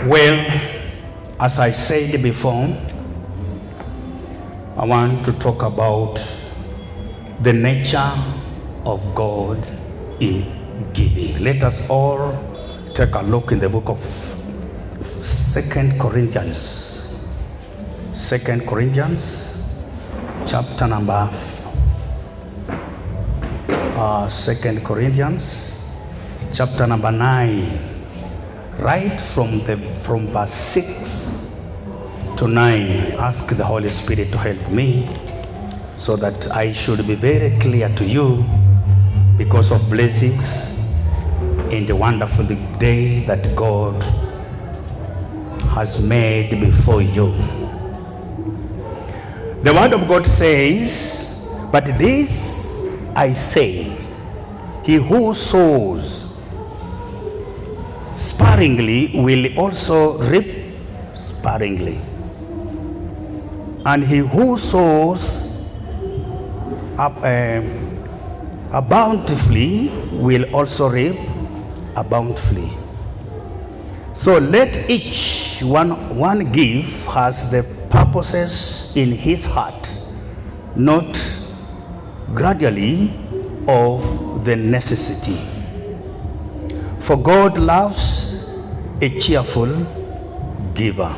Well, as I said before, I want to talk about the nature of God in giving. Let us all take a look in the book of 2 Corinthians. 2 Corinthians, chapter number 2 Corinthians, chapter number 9. Right from verse 6 to 9, ask the Holy Spirit to help me so that I should be very clear to you because of blessings in the wonderful day that God has made before you. The word of God says, "But this I say, he who sows sparingly will also reap sparingly, and he who sows bountifully will also reap bountifully. So let each one give as the purposes in his heart, not gradually of the necessity. For God loves a cheerful giver.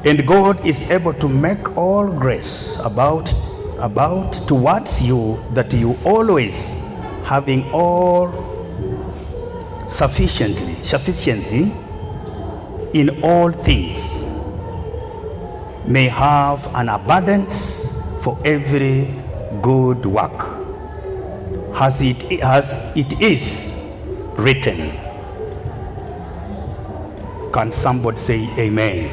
And God is able to make all grace about towards you, that you always, having all sufficiency in all things, may have an abundance for every good work, as it is written." Can somebody say amen?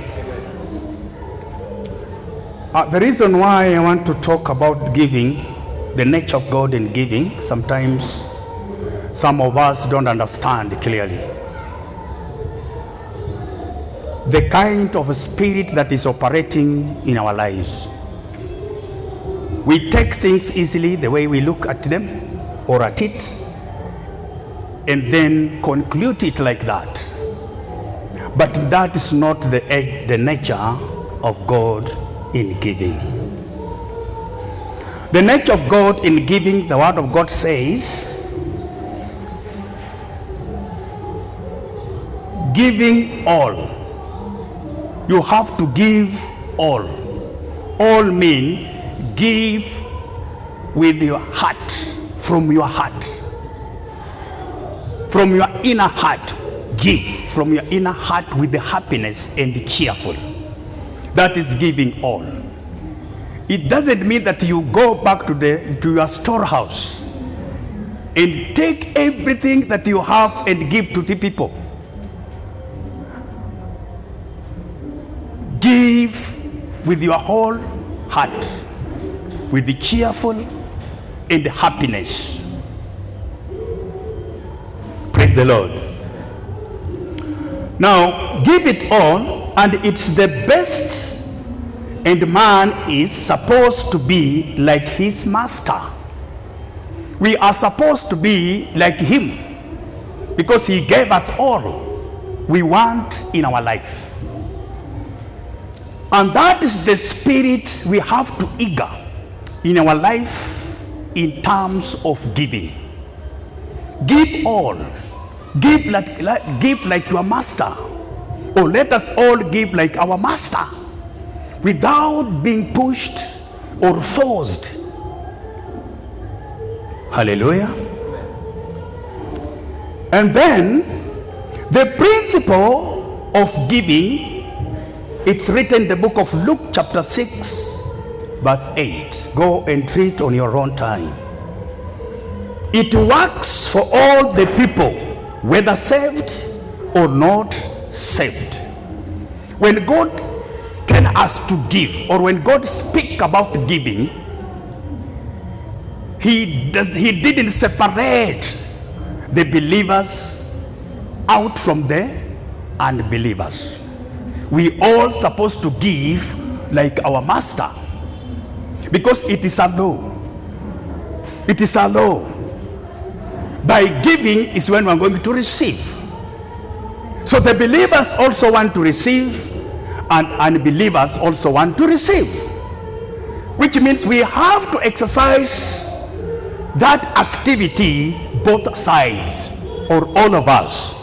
The reason why I want to talk about giving, the nature of God in giving, sometimes some of us don't understand clearly the kind of spirit that is operating in our lives. We take things easily the way we look at them or at it, and then conclude it like that. But that is not the nature of God in giving. The nature of God in giving, the word of God says, giving all. You have to give all. All mean give with your heart, from your heart. From your inner heart, give from your inner heart with the happiness and cheerful. That is giving all. It doesn't mean that you go back to your storehouse and take everything that you have and give to the people. Give with your whole heart, with the cheerful and happiness. Praise the Lord. Now, give it all, and it's the best, and man is supposed to be like his master. We are supposed to be like him because he gave us all we want in our life. And that is the spirit we have to eager in our life in terms of giving. Give all. Give like your master. Or let us all give like our master, without being pushed or forced. Hallelujah. And then the principle of giving, it's written in the book of Luke chapter 6 verse 8. Go and read on your own time. It works for all the people, whether saved or not saved. When God tells us to give, or when God speaks about giving, he didn't separate the believers out from the unbelievers. We all supposed to give like our master, because it is a law. It is a law. By giving is when we are going to receive. So the believers also want to receive, and unbelievers also want to receive, which means we have to exercise that activity, both sides, or all of us.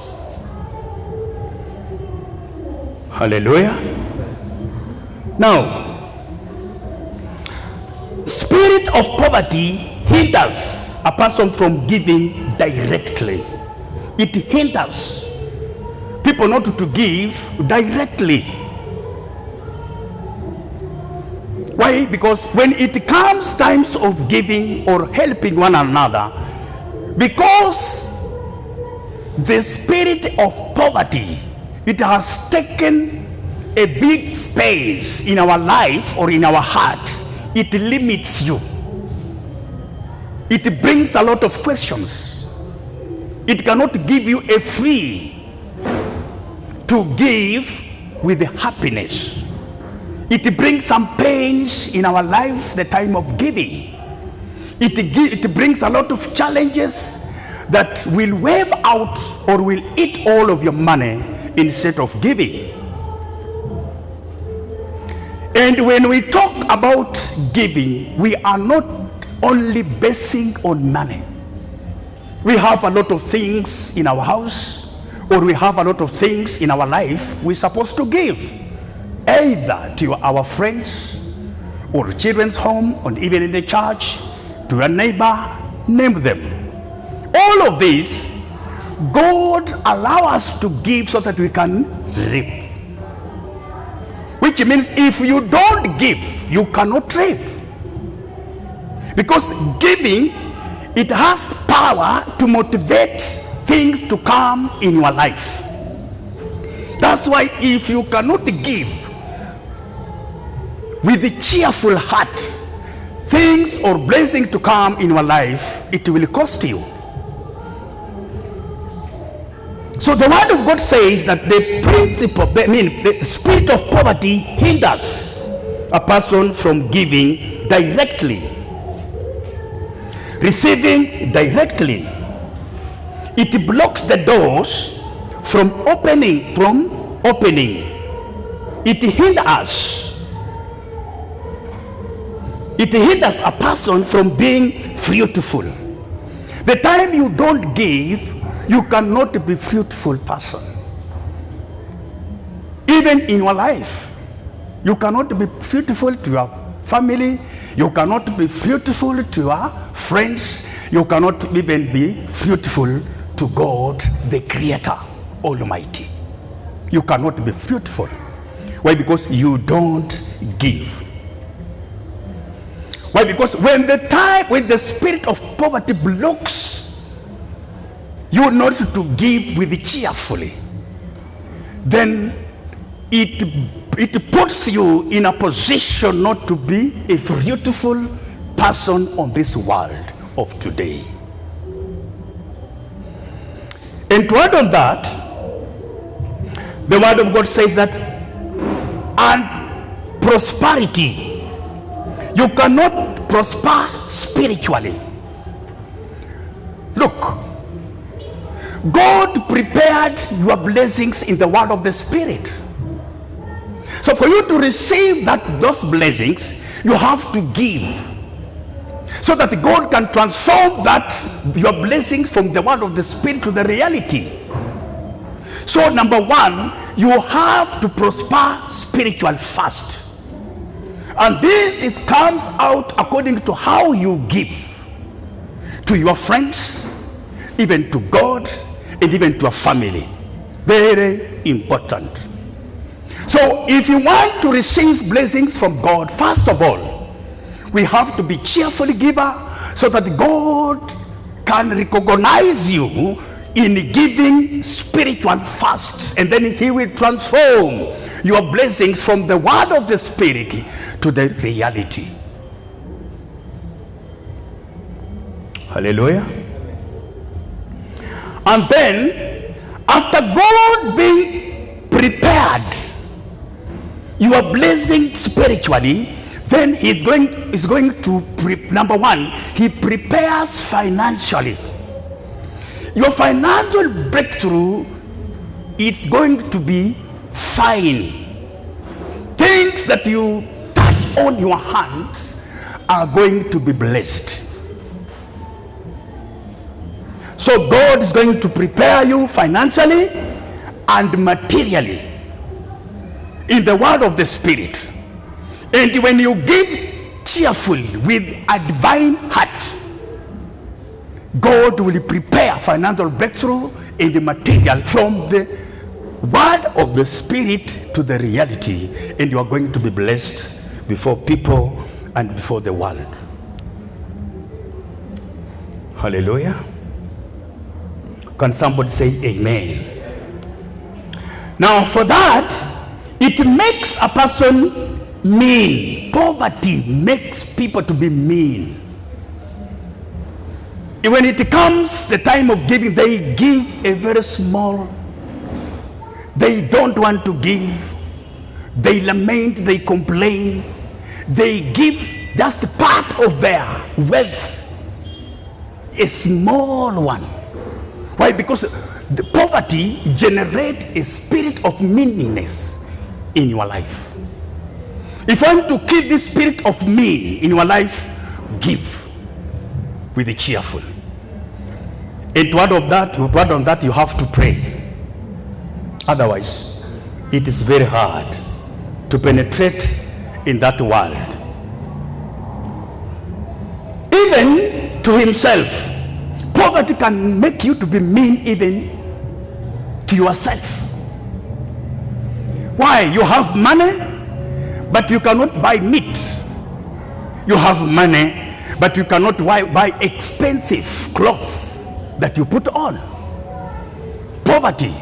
Hallelujah. Now, spirit of poverty hinders a person from giving directly. It hinders people not to give directly. Why? Because when it comes times of giving or helping one another, because the spirit of poverty, it has taken a big space in our life or in our heart, it limits you. It brings a lot of questions. It cannot give you a free to give with happiness. It brings some pains in our life, the time of giving. It brings a lot of challenges that will wave out or will eat all of your money instead of giving. And when we talk about giving, we are not only basing on money. We have a lot of things in our house, or we have a lot of things in our life we're supposed to give, either to our friends or children's home, or even in the church, to a neighbor, name them. All of these, God allows us to give so that we can reap. Which means if you don't give, you cannot reap. Because giving, it has power to motivate things to come in your life. That's why if you cannot give with a cheerful heart, things or blessings to come in your life, it will cost you. So the word of God says that the spirit of poverty hinders a person from giving directly, receiving directly. It blocks the doors from opening. It hinders. It hinders a person from being fruitful. The time you don't give, you cannot be a fruitful person. Even in your life, you cannot be fruitful to your family. You cannot be fruitful to your friends. You cannot even be fruitful to God, the Creator Almighty. You cannot be fruitful. Why? Because you don't give. Why? Because when the spirit of poverty blocks you not to give with cheerfully, then it puts you in a position not to be a fruitful person on this world of today. And to add on that, the word of God says that, and prosperity, you cannot prosper spiritually. Look, God prepared your blessings in the word of the Spirit. So for you to receive those blessings, you have to give, so that God can transform your blessings from the word of the Spirit to the reality. So number one, you have to prosper spiritual first. And this comes out according to how you give to your friends, even to God, and even to a family. Very important. So if you want to receive blessings from God, first of all, we have to be cheerfully giver, so that God can recognize you in giving spiritual fast, and then he will transform your blessings from the word of the Spirit to the reality. Hallelujah. And then, after God being prepared your blessing spiritually, then he's going to number one, he prepares financially. Your financial breakthrough it's going to be fine. Things that you touch on your hands are going to be blessed. So God is going to prepare you financially and materially in the word of the Spirit. And when you give cheerfully with a divine heart, God will prepare financial breakthrough in the material from the word of the Spirit to the reality, and you are going to be blessed before people and before the world. Hallelujah. Can somebody say amen? Now for that, it makes a person mean. Poverty makes people to be mean. When it comes the time of giving, they give a very small. They don't want to give. They lament, they complain. They give just part of their wealth, a small one. Why? Because the poverty generates a spirit of meaningless in your life. If you want to keep this spirit of mean in your life, give with a cheerful. And to add on that, you have to pray. Otherwise, it is very hard to penetrate in that world. Even to himself, poverty can make you to be mean even to yourself. Why? You have money, but you cannot buy meat. You have money, but you cannot buy expensive clothes that you put on. Poverty.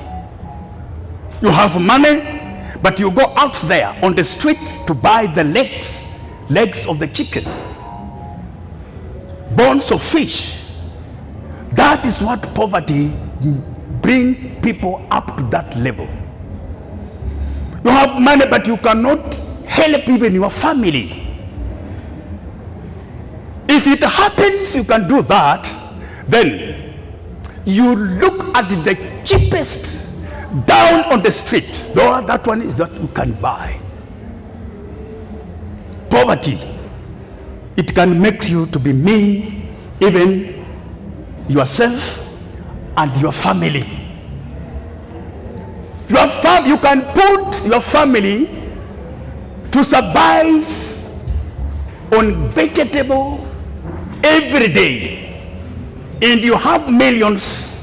You have money, but you go out there on the street to buy the legs of the chicken, bones of fish. That is what poverty brings people up to that level. You have money, but you cannot help even your family. If it happens you can do that, then you look at the cheapest down on the street. No, that one is that you can buy. Poverty, it can make you to be mean, even yourself and your family. You can put your family to survive on vegetable every day, and you have millions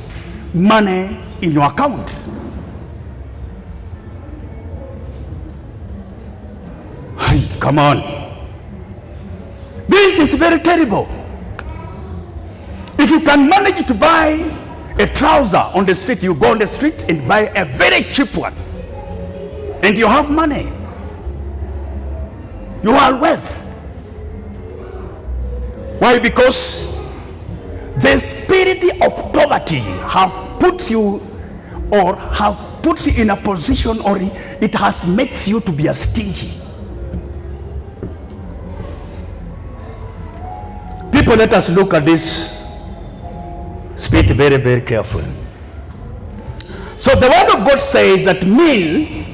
money in your account. Hey, come on. This is very terrible. If you can manage to buy a trouser on the street, you go on the street and buy a very cheap one, and you have money. You are wealth. Why? Because the spirit of poverty have put you in a position, or it has makes you to be a stingy. People, let us look at this spirit very, very carefully. So the word of God says that mean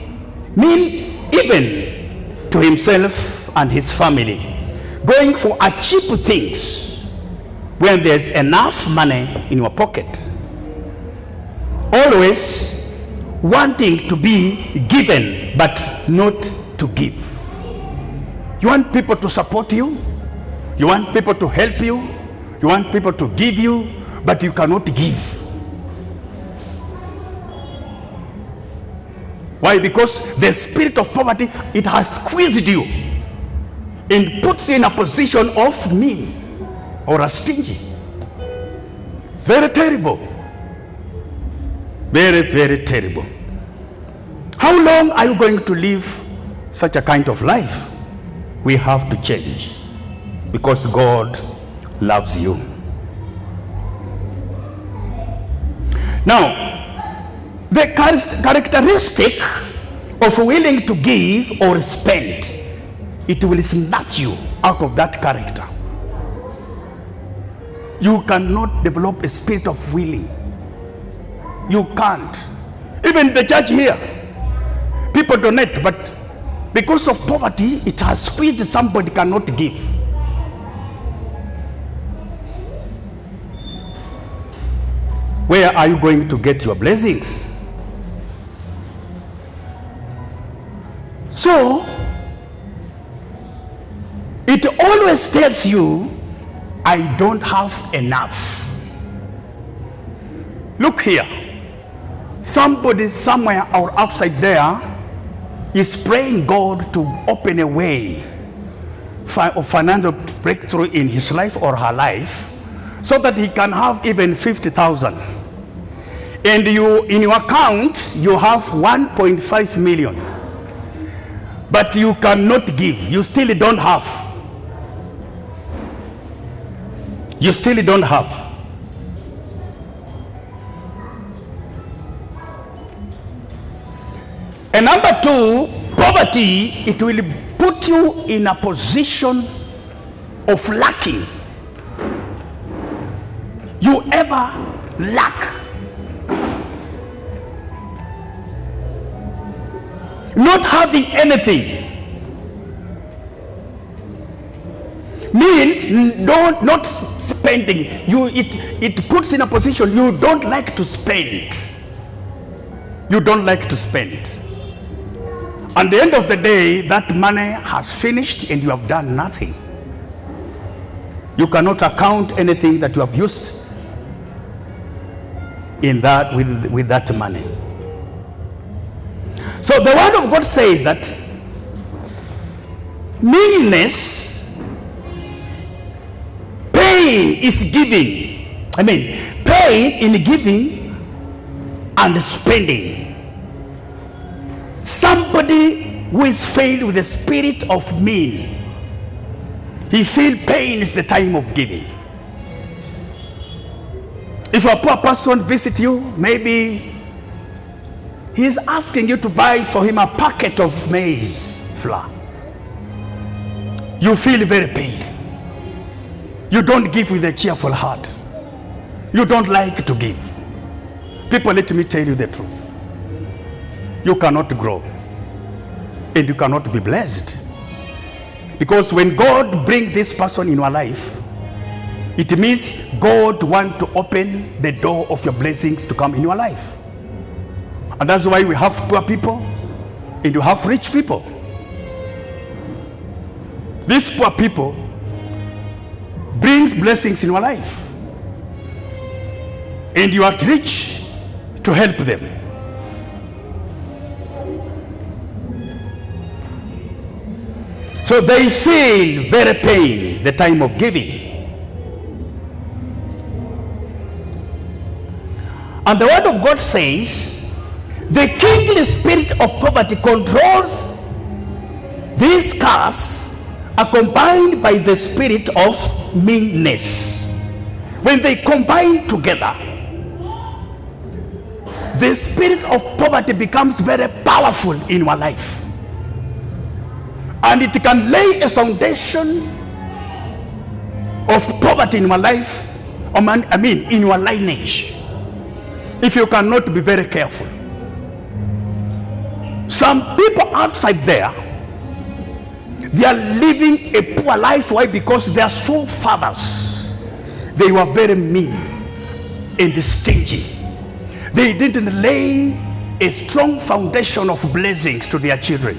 even to himself and his family, going for a cheap things when there's enough money in your pocket. Always wanting to be given but not to give. You want people to support you, you want people to help you, you want people to give you, but you cannot give. Why? Because the spirit of poverty, it has squeezed you and puts you in a position of mean or a stingy. It's very terrible. Very, very terrible. How long are you going to live such a kind of life? We have to change, because God loves you. Now, the characteristic of willing to give or spend, it will snatch you out of that character. You cannot develop a spirit of willing. You can't. Even the church here, people donate, but because of poverty, it has squeezed somebody cannot give. Where are you going to get your blessings? So, it always tells you, I don't have enough. Look here. Somebody somewhere or outside there is praying God to open a way of financial breakthrough in his life or her life, so that he can have even 50,000. And you, in your account, you have 1.5 million. But you cannot give. You still don't have. You still don't have. And number two, poverty, it will put you in a position of lacking. You ever lack? Not having anything means not spending. It puts in a position you don't like to spend. You don't like to spend. At the end of the day, that money has finished and you have done nothing. You cannot account anything that you have used in that with that money. So the word of God says that meanness, pain is giving. Pain in giving and spending. Somebody who is filled with the spirit of mean, he feels pain is the time of giving. If a poor person visits you, maybe he's asking you to buy for him a packet of maize flour. You feel very pain. You don't give with a cheerful heart. You don't like to give. People, let me tell you the truth. You cannot grow and you cannot be blessed. Because when God brings this person in your life, it means God wants to open the door of your blessings to come in your life. And that's why we have poor people and you have rich people. These poor people brings blessings in your life, and you are rich to help them. So they feel very pain the time of giving. And the word of God says, the kingly spirit of poverty controls these curses are combined by the spirit of meanness. When they combine together, the spirit of poverty becomes very powerful in your life. And it can lay a foundation of poverty in your life, in your lineage, if you cannot be very careful. Some people outside there, they are living a poor life. Why? Because their forefathers, they were very mean and stingy. They didn't lay a strong foundation of blessings to their children.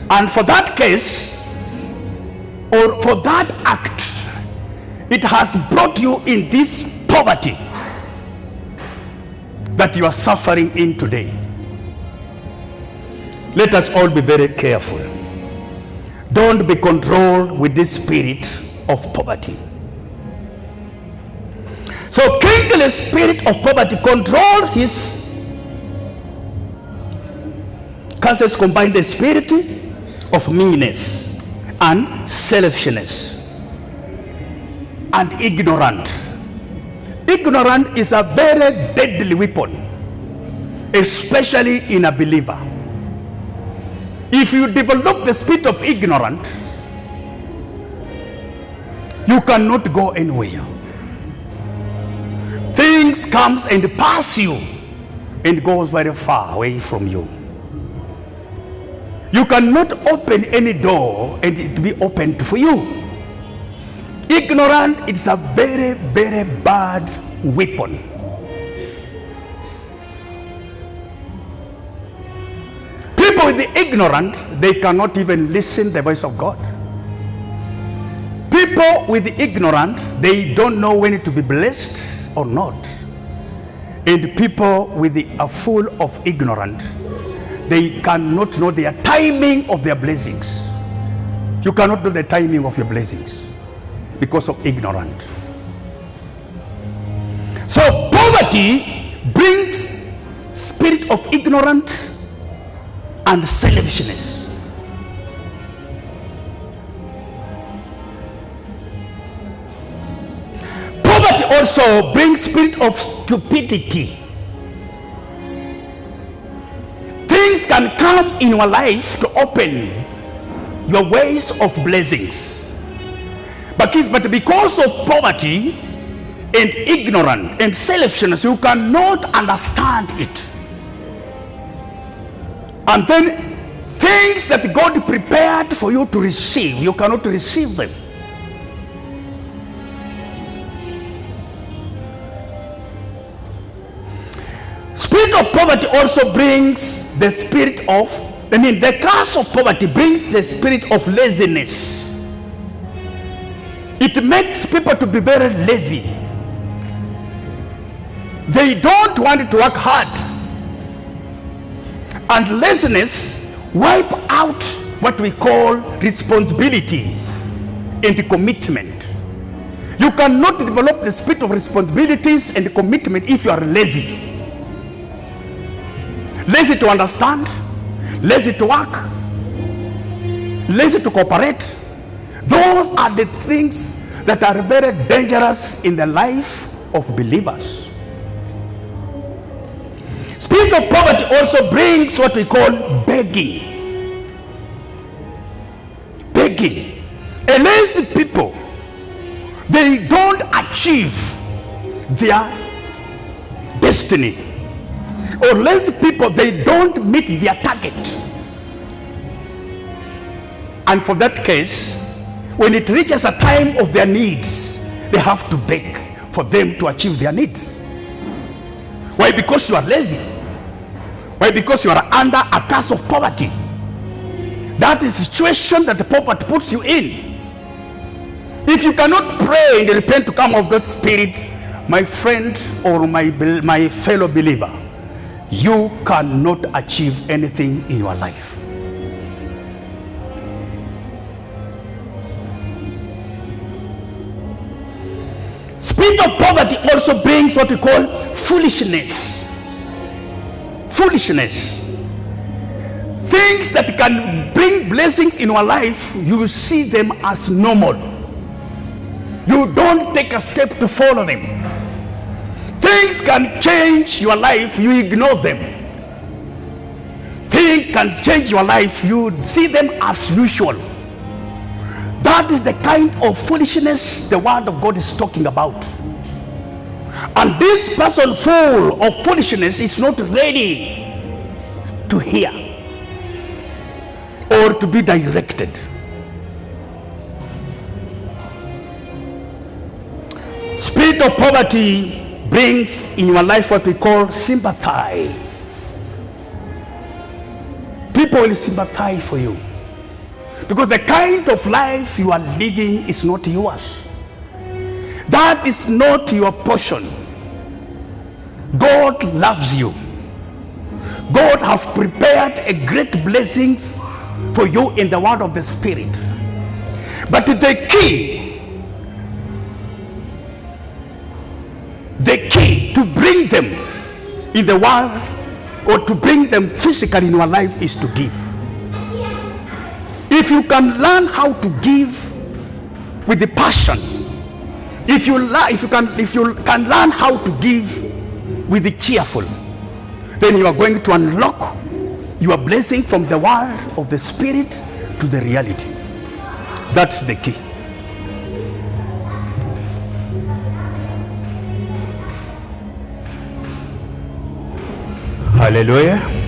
And for that case, or for that act, it has brought you in this poverty that you are suffering in today. Let us all be very careful. Don't be controlled with this spirit of poverty. So kingly spirit of poverty controls his curses, combine the spirit of meanness and selfishness and ignorant. Ignorant is a very deadly weapon, especially in a believer. If you develop the spirit of ignorance, you cannot go anywhere. blessings comes and pass you and goes very far away from you. You cannot open any door and it be opened for you. Ignorance is a very, very bad weapon. People with the ignorant, they cannot even listen to the voice of God. People with the ignorant, they don't know when to be blessed or not. And people with the are full of ignorance, they cannot know the timing of their blessings. You cannot know the timing of your blessings because of ignorance. So poverty brings spirit of ignorance and selfishness. Poverty also brings spirit of stupidity. Things can come in your life to open your ways of blessings. But because of poverty and ignorance and selfishness, you cannot understand it. And then things that God prepared for you to receive, you cannot receive them. Spirit of poverty also brings the spirit of, the curse of poverty brings the spirit of laziness. It makes people to be very lazy. They don't want to work hard. And laziness wipe out what we call responsibility and commitment. You cannot develop the spirit of responsibilities and commitment if you are lazy. Lazy to understand, lazy to work, lazy to cooperate. Those are the things that are very dangerous in the life of believers. Spirit of poverty also brings what we call begging. Begging. A lazy people, they don't achieve their destiny. Or lazy people, they don't meet their target. And for that case, when it reaches a time of their needs, they have to beg for them to achieve their needs. Why? Because you are lazy. Why? Because you are under a curse of poverty. That is the situation that the poverty puts you in. If you cannot pray and repent to come of God's Spirit, my friend or my fellow believer, you cannot achieve anything in your life. Spirit of poverty also brings what we call foolishness. Foolishness. Things that can bring blessings in your life, you see them as normal. You don't take a step to follow them. Things can change your life, you ignore them. Things can change your life, you see them as usual. That is the kind of foolishness the word of God is talking about. And this person full of foolishness is not ready to hear or to be directed. Spirit of poverty brings in your life what we call sympathy. People will sympathize for you because the kind of life you are living is not yours. That is not your portion. God loves you. God has prepared a great blessings for you in the word of the Spirit. But the key to bring them in the world or to bring them physically in your life is to give. If you can learn how to give with the passion, if you can learn how to give with the cheerful, then you are going to unlock your blessing from the world of the Spirit to the reality. That's the key. Hallelujah.